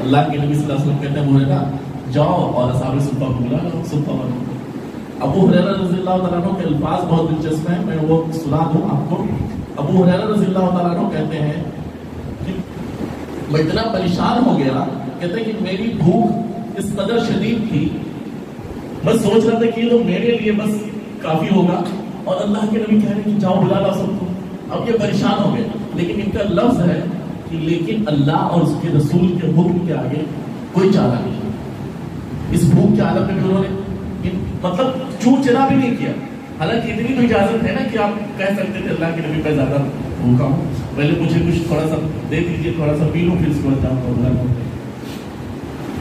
اللہ کے نبی صلی اللہ علیہ وسلم کہتے ہیں ابو ہریرہ جاؤ اور اصحاب صفہ کو بلا لو، صفہ بنو۔ ابو ہریرہ رضی اللہ تعالیٰ عنہ کے الفاظ بہت دلچسپ ہیں، میں وہ سنا دوں آپ کو۔ ابو ہریرہ رضی اللہ تعالیٰ عنہ کہتے ہیں کہ میں اتنا پریشان ہو گیا، کہتے ہیں کہ میری بھوک اس قدر شدید تھی، میں سوچ رہا تھا کہ یہ تو میرے لیے بس کافی ہوگا، اور اللہ کے نبی کہہ رہے ہیں کہ جاؤ بلا لاؤ سب کو۔ اب یہ پریشان ہو گئے، لیکن ان کا لفظ ہے کہ لیکن اللہ اور اس کے رسول کے حکم کے آگے کوئی چارہ نہیں، اس بھوک کے عالم میں انہوں نے مطلب چور چرا بھی نہیں کیا۔ حالانکہ اتنی تو اجازت ہے نا کہ آپ کہہ سکتے تھے اللہ کے نبی میں زیادہ بھوکا ہوں، پہلے مجھے کچھ تھوڑا سا دے دیجیے، تھوڑا سا پی لوں، پھر اس کو بتاؤں۔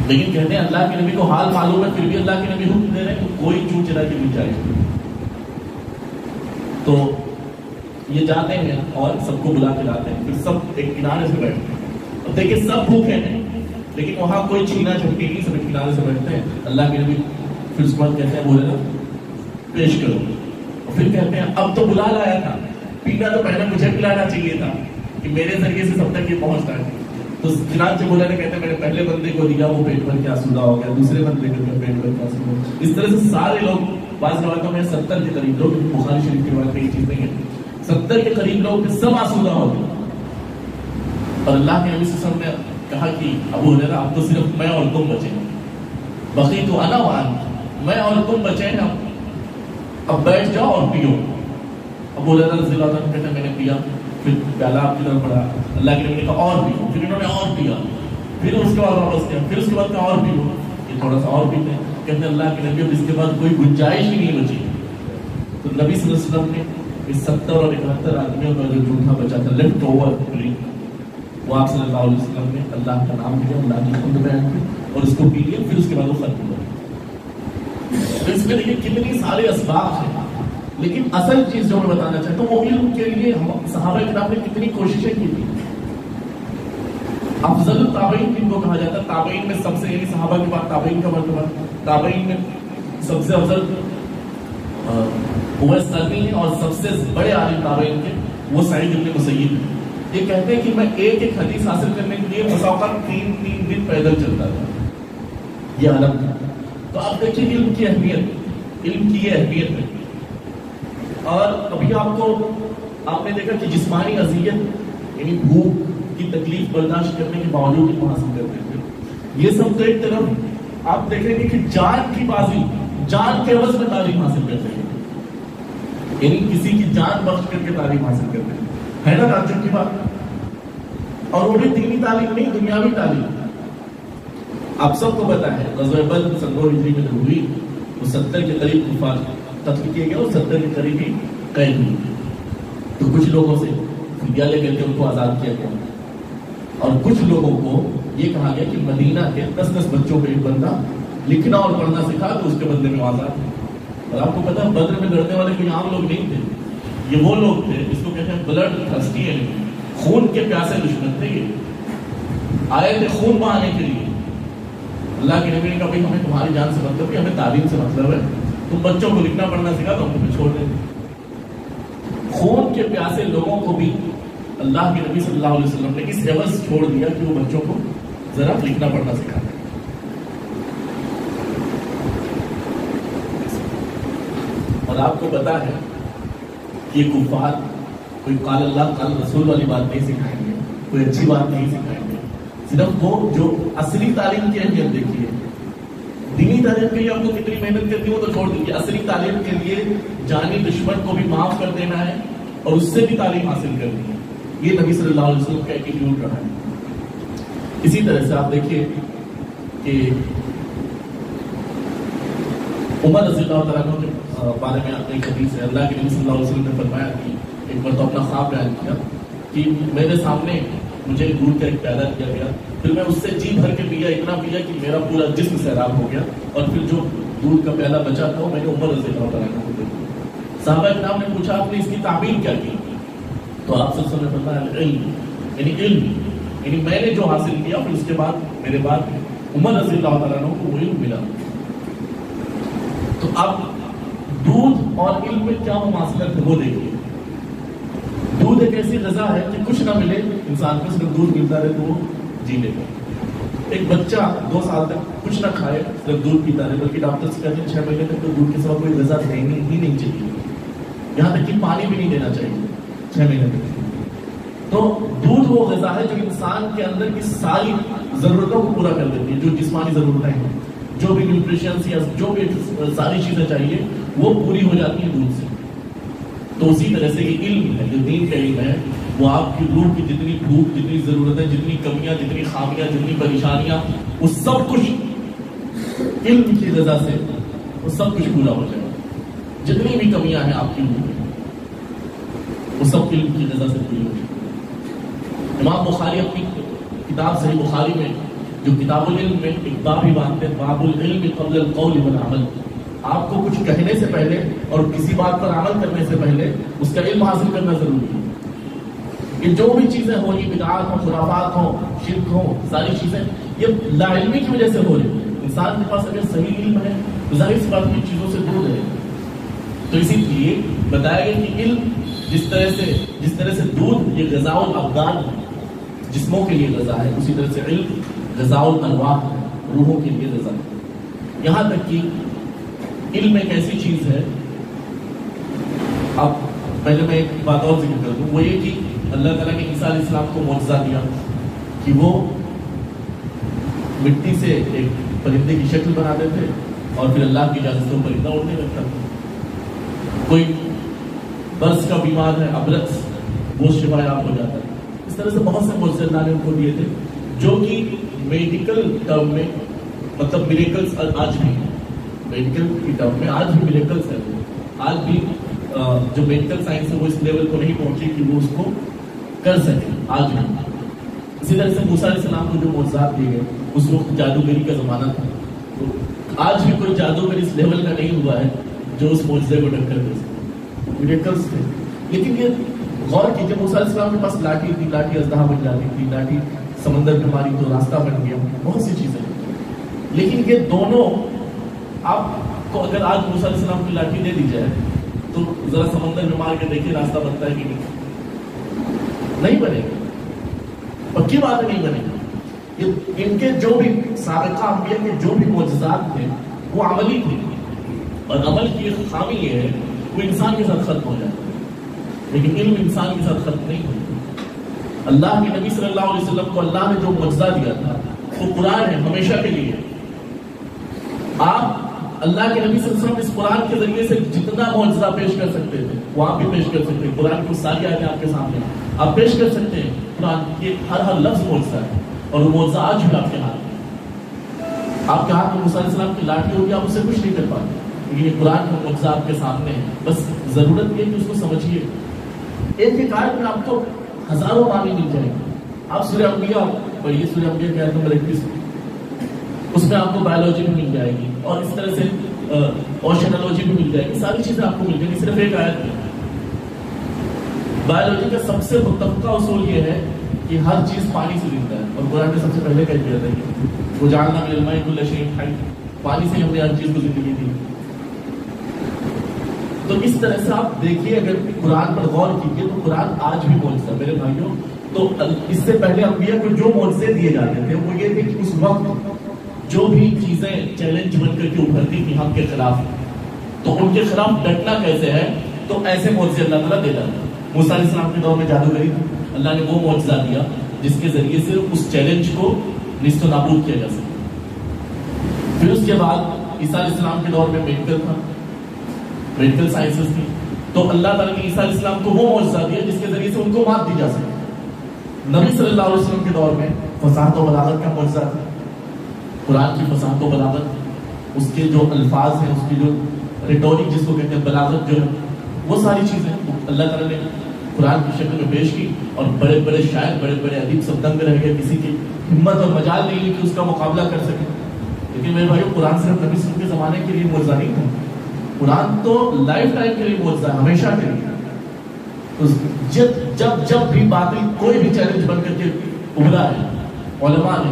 لیکن کہتے ہیں اللہ کے نبی کو حال معلوم ہے، پھر بھی اللہ کے نبی حکم دے رہے ہیں کہ کوئی چور چرا کے نہیں جائے۔ تو یہ جاتے ہیں اور سب کو بلا کے لاتے ہیں، پھر سب ایک کنارے سے بیٹھتے ہیں، اب دیکھیں سب بھوکے ہیں لیکن وہاں کوئی چھینا جھپٹی نہیں، سب ایک کنارے سے بیٹھتے ہیں۔ اللہ کے نبی پھر اس کے بعد کہتے ہیں بولے نا پیش کرو. اور پھر کہتے ہیں اب تو بلا لایا تھا, پینا تو پہلے مجھے پلانا چاہیے تھا کہ میرے ذریعے سے سب تک یہ پہنچتا ہے. تو چنانچہ مولا نے کہتے ہیں میں نے پہلے بندے کو دیا, وہ پیٹ بھر کے آسودہ ہو گیا, دوسرے بندے کو دیا, پیٹ بھر کے آسودہ ہو گیا. اس طرح سے سارے لوگ, بعض روایتوں میں 70 کے قریب لوگ, بخاری شریف کی روایت میں یہ چیز نہیں ہے, 70 کے قریب لوگ سب آسودہ ہو گئے. اور اللہ کے نبی صلی اللہ علیہ وسلم نے کہا کہ ابو ہریرہ اب تو صرف میں اور تم بچے ہیں, بقیت انا وانت, میں اور تم بچے ہیں, اب بیٹھ جاؤ اور پیو. ابو ہریرہ رضی اللہ عنہ کہتے ہیں میں نے پیا, پھر پیالہ آپ کی طرف پڑا, اللہ کے نبی نے کہا اور پیو, پھر انہوں نے اور پیا, پھر اس کے بعد واپس کیا, پھر اس کے بعد کہا اور پیو, یہ تھوڑا سا اور پیتے ہیں. کہتے ہیں اللہ کے نبی اب اس کے بعد کوئی گنجائش ہی نہیں بچی. تو نبی صلی اللہ علیہ وسلم نے اس 70 اور 71 آدمیوں کا جو جھوٹا بچا تھا لیفٹ اوور, وہ آپ صلی اللہ علیہ وسلم نے اللہ کا نام لیا, اللہ کی حمد بیان کی اور اس کو پی لیا, پھر اس کے بعد وہ ختم ہوا. تو اس میں دیکھیے کتنی سارے اسباب ہیں, لیکن اصل چیز جو میں بتانا چاہتا ہوں وہ علم کے لیے صحابہ کرام نے کتنی کوششیں کی تھی. افضل التابعین جن کو کہا جاتا ہے, تابعین میں سب سے, یعنی صحابہ کے بعد تابعین کا مرتبہ, تابعین میں سب سے افضل اویس قرنی ہیں, اور سب سے بڑے عالم تابعین کے وہ سعید بن مسیب ہیں. یہ کہتے ہیں کہ میں ایک ایک حدیث حاصل کرنے کے لیے بسا اوقات 3 دن پیدل چلتا تھا, یہ عالم تھا. تو آپ دیکھیے علم کی اہمیت, علم کی یہ اہمیت ہے. اور ابھی آپ نے دیکھا کہ جسمانی اذیت یعنی بھوک کی تکلیف برداشت کرنے کے باوجود علم حاصل کرتے تھے. یہ سب تو ایک طرف آپ دیکھیں گے کہ جان کی بازی, جان کے عوض میں تعلیم حاصل کرتے ہیں, یعنی کسی کی جان بخش کر کے تعلیم حاصل کرتے ہیں, ہے نا تعجب کی بات. اور وہ بھی دینی تعلیم نہیں, دنیاوی تعلیم. آپ سب کو پتا ہے غزوہ بدر 100 ہجری میں ہوئی, وہ 70 کے قریب کفار قتل کیے گئے اور 70 کے قریب ہی قید ہوئے. تو کچھ لوگوں سے فدیہ لے کر کے ان کو آزاد کیا گیا, اور کچھ لوگوں کو یہ کہا گیا کہ مدینہ کے 10 بچوں کو ایک بندہ لکھنا اور پڑھنا سکھا تو اس کے بدلے میں آزاد. اور آپ کو پتا ہے بدر میں لڑنے والے کوئی عام لوگ نہیں تھے, یہ وہ لوگ تھے جس کو کہتے ہیں بلڈ تھرسٹی, خون کے پیاسے دشمن تھے. یہ آئے تھے خون بہانے کے لیے. اللہ کے نبی نے کہا بھائی ہمیں تمہاری جان سے مطلب نہیں, ہمیں تعلیم سے مطلب ہے, تم بچوں کو لکھنا پڑھنا سکھا تو ہم تمہیں چھوڑ دیں. خون کے پیاسے لوگوں کو بھی اللہ کے نبی صلی اللہ علیہ وسلم نے اس عوض چھوڑ دیا کہ وہ بچوں کو ذرا لکھنا پڑھنا سکھا دیں. اور آپ کو پتا ہے کہ یہ کفار کوئی قال اللہ قال رسول والی بات نہیں سکھائیں گے, کوئی اچھی بات نہیں سکھائیں گے. صرف وہ جو اصلی تعلیم کی اہمیت دیکھیے, دینی تعلیم کے لیے آپ کو کتنی محنت کرنی ہو تو چھوڑ دیجیے, اصلی تعلیم کے لیے جانی دشمن کو بھی معاف کر دینا ہے اور اس سے بھی تعلیم حاصل کرنی ہے. یہ نبی صلی اللہ علیہ وسلم کا ایٹیٹیوڈ رہا ہے. اسی طرح سے آپ دیکھیے کہ عمر رضی اللہ تعالیٰ عنہ کے بارے میں ایک حدیث ہے, اللہ کے نبی صلی اللہ علیہ وسلم نے فرمایا کہ ایک بار تو اپنا خواب بیان کیا کہ میرے سامنے مجھے دودھ کا ایک پیدا کیا گیا, پھر میں اس سے جی بھر کے پیا, اتنا پیا کہ میرا پورا جسم سیراب ہو گیا, اور پھر جو دودھ کا پیالہ بچا تھا وہ میں نے عمر رضی اللہ تعالیٰ عنہ کو دے دیا. صحابہ کرام نے پوچھا آپ نے اس کی تعبیر کیا کی؟ تو آپ صلی اللہ علیہ وسلم نے فرمایا علم, یعنی میں نے جو حاصل کیا پھر اس کے بعد میرے بعد عمر رضی اللہ تعالیٰ عنہ کو وہ علم ملا. تو اب دودھ اور علم میں کیا مماثلت ہے وہ دیکھیے. دودھ ایک ایسی غذا ہے کہ کچھ نہ ملے انسان کو, صرف دودھ ملتا رہے تو وہ جی لے گا. ایک بچہ 2 سال تک کچھ نہ کھائے, صرف دودھ پیتا رہے, بلکہ ڈاکٹر سے کہتے ہیں 6 مہینے تک تو دودھ کے سوا کوئی غذا دینا ہی نہیں چاہیے, یہاں تک کہ پانی بھی نہیں دینا چاہیے 6 مہینے تک. تو دودھ وہ غذا ہے جو انسان کے اندر کی ساری ضرورتوں کو پورا کر دیتی ہے, جو جسمانی ضرورتیں ہیں, جو بھی نیوٹریشنس یا جو بھی ساری چیزیں چاہیے وہ پوری ہو جاتی ہیں دودھ سے. تو اسی طرح سے یہ علم ہے, جو دین کا علم ہے, وہ آپ کی روح کی جتنی بھوک, جتنی ضرورتیں, جتنی کمیاں, جتنی خامیاں, جتنی پریشانیاں, وہ سب کچھ علم کی غذا سے وہ سب کچھ پورا ہو جائے گا. جتنی بھی کمیاں ہیں آپ کی روح میں وہ سب علم کی غذا سے پوری ہو جائے گی. امام بخاری اپنی کتاب صحیح بخاری میں جو کتاب العلم میں ایک باب ہی باندھتے ہیں, باب العلم قبل القول والعمل. آپ کو کچھ کہنے سے پہلے اور کسی بات پر عمل کرنے سے پہلے اس کا علم حاصل کرنا ضروری ہے. کہ جو بھی چیزیں ہو, یہ بدعات ہوں, خرافات ہوں, شرک ہوں, ساری چیزیں یہ لا علمی کی وجہ سے ہو رہی ہے. انسان کے پاس اگر صحیح علم ہے تو ظاہر سی بات کی چیزوں سے دور رہے. تو اسی لیے بتایا گیا کہ علم جس طرح سے دودھ یہ غذاء الابدان جسموں کے لیے غذا ہے، اسی طرح سے علم غذاء الارواح ہے، روحوں کے لیے غذا ہے۔ یہاں تک کہ علم ایک ایسی چیز ہے، اب پہلے میں ایک بات اور ذکر کر دوں، وہ یہ کہ اللہ تعالیٰ نے عیسیٰ علیہ السلام کو معجزہ دیا کہ وہ مٹی سے ایک پرندے کی شکل بناتے تھے اور پھر اللہ کی اجازت سے وہ پرندہ اڑنے لگتا تھا۔ کوئی برس کا بیمار ہے، ابرص، وہ شفا یاب ہو جاتا ہے۔ اس طرح سے بہت سے معجزے اللہ نے ان کو دیے تھے جو کہ میڈیکل ٹرم میں مطلب میریکلز آج بھی ہیں، میڈیکل کی ٹرم میں آج بھی میریکلز ہیں، آج بھی جو میڈیکل سائنس ہے وہ اس لیول کو نہیں پہنچی کہ وہ اس کو کر سکے آج بھی۔ اسی طرح سے موسیٰ علیہ السلام کو جو معجزات دیے گئے اس وقت جادوگری کا زمانہ تھا، تو آج بھی کوئی جادوگر اس لیول کا نہیں ہوا ہے جو اس معجزے کو ٹکر دے سکے، میریکلز تھے۔ لیکن یہ غور کیجیے، موسیٰ علیہ السلام کے پاس لاٹھی تھی، لاٹھی اژدہا بن جاتی تھی، لاٹھی سمندر میں ماری تو راستہ بن گیا، بہت سی چیزیں۔ لیکن یہ دونوں آپ کو اگر آج موسیٰ علیہ السلام کی لاٹھی دے دی جائے تو ذرا سمندر میں مار کے دیکھیے راستہ بنتا ہے کہ نہیں بنے گا، پکی بات نہیں بنے گا۔ ان کے جو بھی سابقہ انبیاء کے جو بھی معجزات تھے وہ عملی تھے، اور عمل کی ایک خامی یہ ہے وہ انسان کے ساتھ ختم ہو جاتا ہے، لیکن علم انسان کے ساتھ ختم نہیں ہوتا۔ اللہ کے نبی صلی اللہ علیہ وسلم کو اللہ نے جو معجزہ دیا تھا وہ قرآن ہے، ہمیشہ کے لیے۔ آپ اللہ کے نبی صلی اللہ علیہ وسلم اس قرآن کے ذریعے سے جتنا معجزہ پیش کر سکتے تھے وہ آپ بھی پیش کر سکتے ہیں۔ قرآن کی ساری آیتیں آپ کے سامنے آپ پیش کر سکتے ہیں، قرآن کے ہر لفظ معجزہ ہے، اور وہ معجزہ آج بھی آپ کے ہاتھ میں۔ آپ کے ہاتھ میں موسیٰ علیہ السلام کی لاٹھی ہوگی، آپ اسے کچھ نہیں کر پاتے، لیکن یہ قرآن کا معجزہ آپ کے سامنے ہے، بس ضرورت یہ ہے کہ اس کو سمجھیے۔ ایک آیت میں آپ کو ہزاروں معنی مل جائیں گے۔ آپ سورہ انبیاء پڑھیے، سورہ انبیاء کی آیت نمبر 31، اس میں آپ کو بایولوجی بھی مل جائے گی، اور اس طرح سے اوشنالوجی بھی مل جائے گی، ساری چیزیں آپ کو مل جائیں گی صرف ایک آیت میں۔ بایولوجی کا سب سے متفقہ اصول یہ ہے کہ ہر چیز پانی سے زندہ ہے، اور قرآن نے سب سے پہلے کہہ دیا تھا کہ وجعلنا من الماء كل شيء حي، پانی سے ہم نے ہر چیز کو زندگی دی۔ تو اس طرح سے آپ دیکھیے، اگر قرآن پر غور کیجیے تو قرآن آج بھی معجزہ میرے بھائیوں۔ تو اس سے پہلے انبیاء کو جو معجزے دیے جاتے تھے وہ یہ تھے کہ اس وقت جو بھی چیزیں چیلنج بن کر کے ابھرتی تھی ہم کے خلاف، تو ان کے خلاف ڈٹنا کیسے ہے، تو ایسے معجزے اللہ تعالیٰ دیتا تھا۔ موسیٰ علیہ السلام کے دور میں جادوگری تھی، اللہ نے وہ معجزہ دیا جس کے ذریعے سے اس چیلنج کو نیست و نابود کیا جا سکے۔ پھر اس کے بعد عیسیٰ علیہ السلام کے دور میں میڈیکل تھا، میڈیکل سائنسز تھی، تو اللہ تعالیٰ نے عیسیٰ علیہ السلام کو وہ معجزہ دیا جس کے ذریعے سے ان کو مات دی جا سکے۔ نبی صلی اللہ علیہ وسلم کے دور میں فصاحت و بلاغت کا معجزہ تھا، قرآن کی فصاحت و بلاغت، اس کے جو الفاظ ہیں، اس کی جو ریٹورک جس کو کہتے ہیں، بلاغت جو ہے، وہ ساری چیزیں اللہ تعالیٰ نے قرآن کی شکل میں پیش کی، اور بڑے بڑے شاعر، بڑے بڑے ادیب سب دنگ رہ گئے، کسی کی ہمت اور مجال نہیں لی کہ اس کا مقابلہ کر سکے۔ لیکن میرے بھائیو، قرآن صرف نبی صلی اللہ علیہ وسلم کے زمانے کے لیے معجزہ نہیں تھا، قرآن تو لائف ٹائم کے لیے معجزہ ہے، ہمیشہ کے لیے۔ جب بھی باطل کوئی بھی چیلنج بن کر کے ابھرا ہے، علماء نے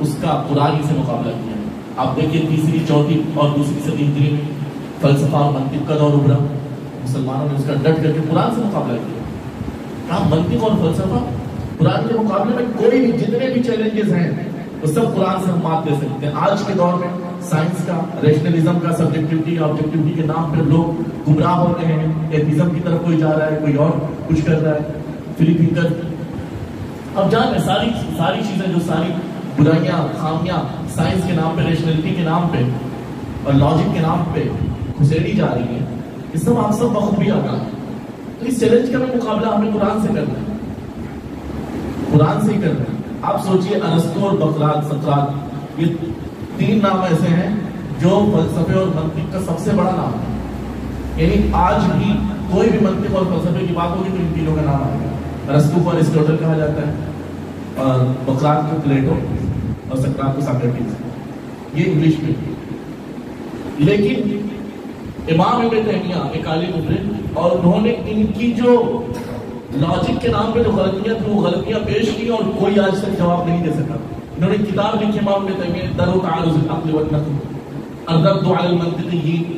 اس کا قرآن ہی سے مقابلہ کیا ہے۔ آپ دیکھیے تیسری، چوتھی اور دوسری صدی ہجری میں فلسفہ اور منطق کا دور ابھرا، مسلمانوں نے اس کا ڈٹ کر کے قرآن سے مقابلہ کیا۔ منطق اور فلسفہ، قرآن کے مقابلے میں کوئی بھی جتنے بھی چیلنجز ہیں وہ سب قرآن سے ہم مات دے سکتے ہیں۔ آج کے دور میں سائنس کا، ریشنلزم کا، سبجیکٹیوٹی آبجیکٹیوٹی کے نام پہ لوگ گمراہ ہو رہے ہیں، ایتھیزم کی طرف کوئی جا رہا ہے، کوئی اور کچھ کر رہا ہے، فری تھنکر۔ اب جانے ساری چیزیں جو ساری برائیاں، خامیاں سائنس کے نام پہ، ریشنلٹی کے نام پہ اور لاجک کے نام پہ گھسیڑی جا رہی ہیں، یہ سب آپ سب بخود بھی آگاہ ہیں۔ تو اس چیلنج کا بھی مقابلہ ہمیں قرآن سے کرنا ہے، قرآن سے ہی کرنا ہے۔ آپ سوچئے ارسطو اور سقراط، یہ تین نام ایسے ہیں جو فلسفے اور منطق کا سب سے بڑا نام ہے۔ یعنی آج بھی کوئی بھی منطق اور فلسفے کی بات ہوگی تو ان تینوں کا نام آئے گا۔ ارسطو کو ارسطوٹل کہا جاتا ہے، اور سقراط کو پلیٹو، اور سقراط کو ساکرٹیس، یہ انگلش میں۔ لیکن امام ابن تیمیہ ایک عالم ابن، اور انہوں نے ان کی جو لاجک کے نام پہ جو غلطیاں تھیں وہ غلطیاں پیش کی، اور کوئی آج تک جواب نہیں دے سکا۔ انہوں نے کتاب لکھی امام ابن تیمیہ، درء تعارض العقل والنقل، الرد علی المنطقیین،